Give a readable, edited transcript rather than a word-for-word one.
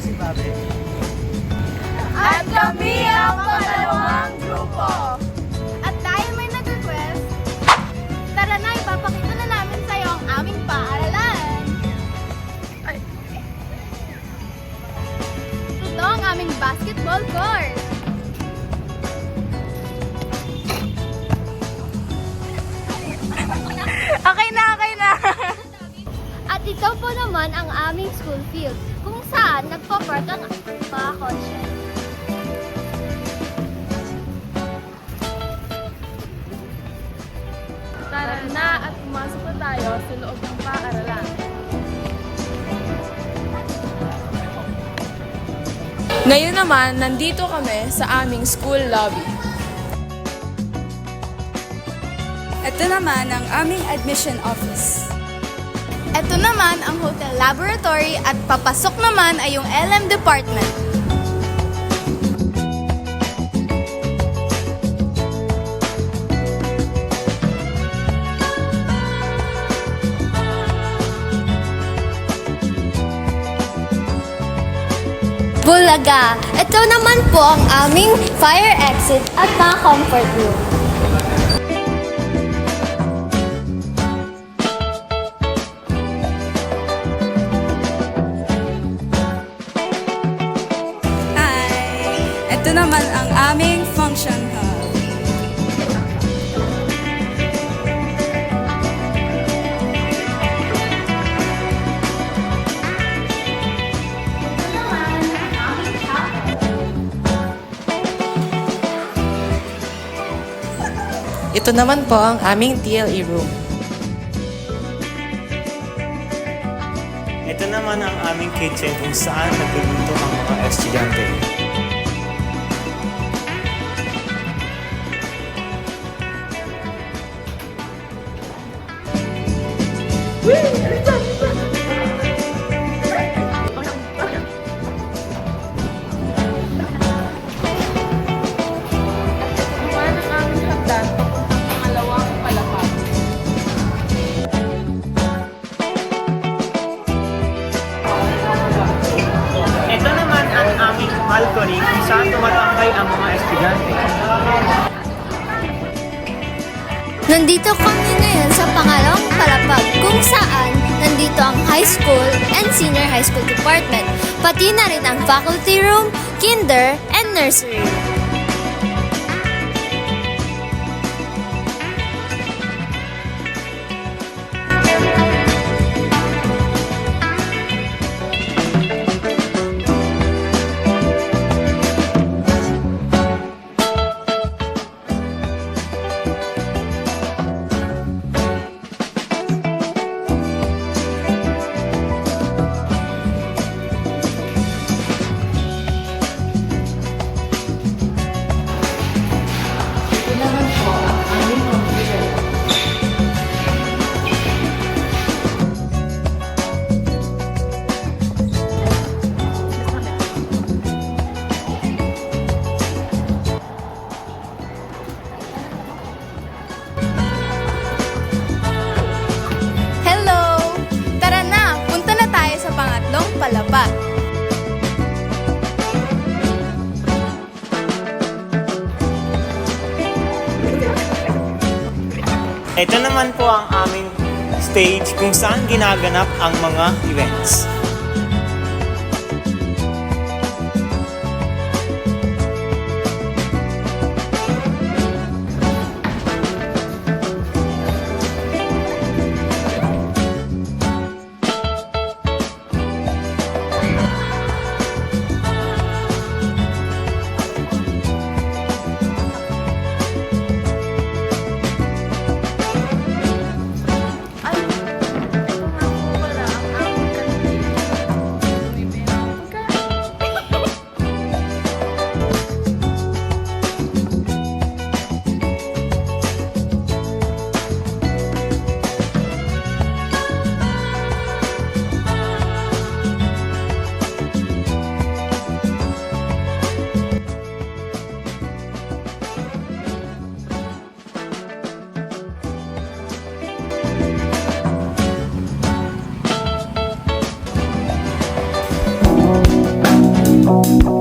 si Bobby. At kami ang pangalawang grupo. At dahil may nag-request, tara na, ipapakita na namin sa'yo ang aming paaralan. Ito ang aming basketball court. Okay na, okay na. At ito po naman ang aming school field, kung saan nagpa-park ang mga kotse. Tara na at pumasok na tayo sa loob ng paaralan. Ngayon naman, nandito kami sa aming school lobby. Ito naman ang aming admission office. Ito naman ang hotel laboratory at papasok naman ay yung LM department. Bulaga! Ito naman po ang aming fire exit at mga comfort room. Hi! Ito naman ang aming function hall. Ito naman po ang aming TLE room. Ito naman ang aming kitchen kung saan nagluluto ang mga estudyante. Naman ang aming hagdan papuntang pangalawang palapag. Ito naman ang aming balcony kung saan tumatambay ang mga estudyante. Nandito kami ngayon sa pangalawang palapag kung saan nandito ang high school and senior high school department, pati na rin ang faculty room, kinder, and nursery. Ito naman po ang aming computer. Hello! Tara na, punta na tayo sa pangatlong palapag. Ito naman po ang aming stage kung saan ginaganap ang mga events. Ay, ito nga po pala ang aming kantin. room.